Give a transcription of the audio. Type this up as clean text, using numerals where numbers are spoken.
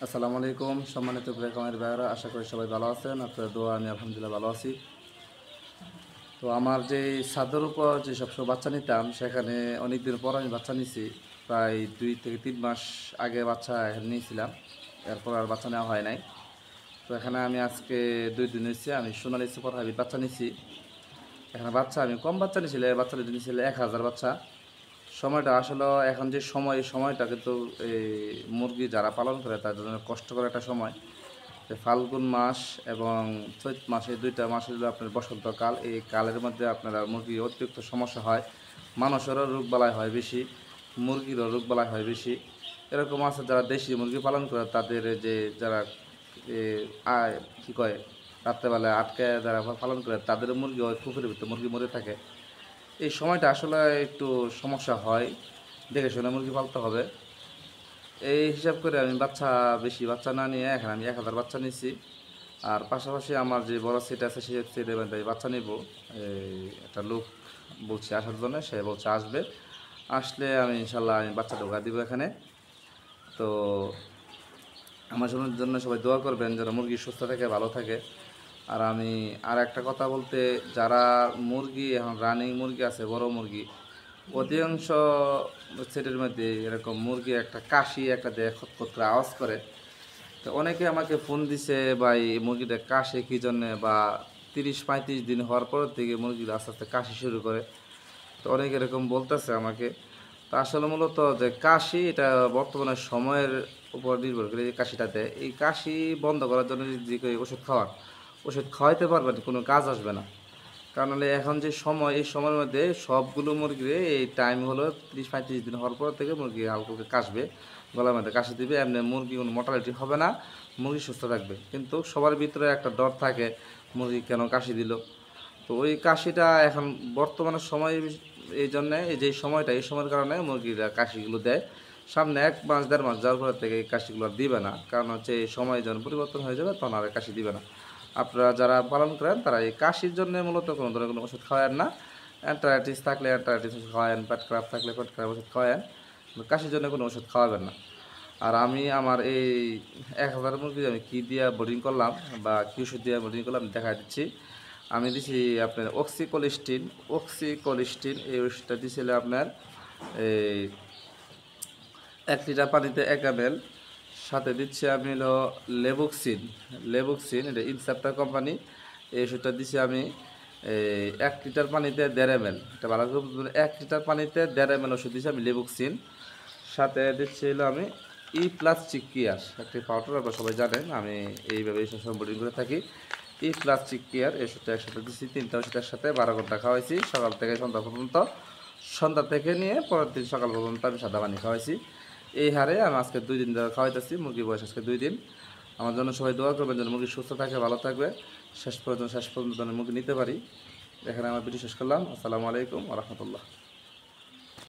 আসসালামু আলাইকুম সম্মানিত প্রেক্ষকের ভাইয়েরা, আশা করি সবাই ভালো আছেন। আপনার দোয়া আমি আলহামদুলিল্লাহ ভালো আছি। তো আমার যে ছাদের উপর যে সবসময় বাচ্চা নিতাম, সেখানে অনেক দিন পর আমি বাচ্চা নিছি। প্রায় 2 থেকে 3 মাস আগে বাচ্চা এখানে নিয়েছিলাম, এরপর আর বাচ্চা নেওয়া হয় নাই। তো এখানে আমি আজকে 2 দিন হয়েছে আমি সোনালি সুপার হাইব্রিড বাচ্চা নিছি। এখানে বাচ্চা আমি কম বাচ্চা নিয়েছিল, বাচ্চা নিয়েছিল 1000 বাচ্চা। সময়টা আসলে এখন যে সময়, এই সময়টা কিন্তু এই মুরগি যারা পালন করে তাদের জন্য কষ্টকর একটা সময়। যে ফাল্গুন মাস এবং চৈত মাস, এই 2টা মাস হলো আপনার বসন্তকাল। এই কালের মধ্যে আপনারা মুরগির অতিরিক্ত সমস্যা হয়, মানুষেরও রোগবালাই হয় বেশি, মুরগিরও রোগবালাই হয় বেশি। এরকম আছে যারা দেশি মুরগি পালন করে তাদের যে যারা কী কয় রাত্রেবেলায় আটকে যারা পালন করে তাদের মুরগি ওই পুকুরের ভিতরে মুরগি মরে থাকে। এই সময়টা আসলে একটু সমস্যা হয়, দেখে শুনে মুরগি পালতে হবে। এই হিসাব করে আমি বেশি বাচ্চা না নিয়ে এখানে আমি 1000 বাচ্চা নিচ্ছি। আর পাশাপাশি আমার যে বড় সেট আছে সেই সেটের মধ্যে বাচ্চা নিব। এই একটা লোক বলছি আসার জন্য, সে বলছে আসবে, আসলে আমি ইনশাল্লাহ আমি বাচ্চা ঢোকা দিব এখানে। তো আমার জন্য সবাই দোয়া করবেন যেন মুরগি সুস্থ থাকে, ভালো থাকে। আর আমি আর একটা কথা বলতে, যারা মুরগি এখন রানিং মুরগি আছে, বড় মুরগি, অধিকাংশ সেটের মধ্যে এরকম মুরগি একটা কাশি একটা দেয়, খতখত করে আওয়াজ করে। তো অনেকে আমাকে ফোন দিছে, বা এই মুরগিটা কাশে কী জন্যে, বা 30-35 দিন হওয়ার পর থেকে মুরগিটা আস্তে আস্তে কাশি শুরু করে। তো অনেকে এরকম বলতেছে আমাকে। তো আসলে মূলত যে কাশি, এটা বর্তমানে সময়ের উপর নির্ভর করে এই কাশিটা দেয়। এই কাশি বন্ধ করার জন্য যে ওষুধ খাওয়ান, ওষুধ খাওয়াইতে পারবেন, কোনো কাজ আসবে না। কারণ হলে এখন যে সময়, এই সময়ের মধ্যে সবগুলো মুরগির এই টাইম হলো 30-35 দিন হওয়ার পর থেকে মুরগি হালকা করে কাশবে, গলার মধ্যে কাশি দিবে। এমনি মুরগি কোনো মর্টালিটি হবে না, মুরগি সুস্থ থাকবে। কিন্তু সবার ভিতরে একটা ডর থাকে, মুরগি কেন কাশি দিল। তো ওই কাশিটা এখন বর্তমানে সময়, এই জন্যে এই যে সময়টা, এই সময়ের কারণে মুরগিরা কাশিগুলো দেয়। সামনে 1 মাস 1.5 মাস যাওয়ার পর থেকে এই কাশিগুলো আর দিবে না, কারণ হচ্ছে এই সময় যখন পরিবর্তন হয়ে যাবে তখন আর কাশি দিবে না। আপনারা যারা পালন করেন তারা এই কাশির জন্য মূলত কোনো ধরনের কোনো ওষুধ খাওয়ান না। অ্যান্টারাইটিস থাকলে অ্যান্টারাইটিস ওষুধ খাওয়ান, পেট খারাপ থাকলে পেট খারাপ ওষুধ খাওয়ান, কাশির জন্য কোনো ওষুধ খাওয়াবেন না। আর আমি আমার এই 1000 মুরগি আমি কী দিয়ে বোর্ডিং করলাম বা কী ওষুধ দিয়ে বোর্ডিং করলাম দেখা দিচ্ছি। আমি দিছি আপনার অক্সিকোলিস্টিন এই ওষুধটা দিয়েছিল আপনার এই 1 লিটার পানিতে 1 ml। সাথে দিচ্ছি আমি হলো লেবুক্সিন, এটা ইনসেপ্টার কোম্পানি। এই ওষুধটা দিচ্ছি আমি এই 1 লিটার পানিতে 1.5 ml। এটা ভালো করে 1 লিটার পানিতে 1.5 ml ওষুধ দিচ্ছি আমি লেবুক্সিন। সাথে দিচ্ছি হলো আমি প্লাস চিকিয়ার একটি পাউডার, আপনারা সবাই জানেন আমি এইভাবে সবসময় বোর্ডিং করে থাকি। প্লাস চিকিয়ার এই ওষুধটা একসাথে দিচ্ছি, 3টা ওষুধ একসাথে 12 ঘন্টা খাওয়াইছি, সকাল থেকে সন্ধ্যা পর্যন্ত। সন্ধ্যা থেকে নিয়ে পরের দিন সকাল পর্যন্ত আমি সাদা পানি খাওয়াইছি। এই হারে আমি আজকে 2 দিন ধরে খাওয়াইতেছি। মুরগির বয়স আজকে 2 দিন। আমার জন্য সবাই দোয়া করবেন যেন মুরগি সুস্থ থাকে, ভালো থাকবে, শেষ পর্যন্ত যেন মুরগি নিতে পারি। এখানে আমার ভিডিও শেষ করলাম। আসসালামু আলাইকুম ওয়া রাহমাতুল্লাহ।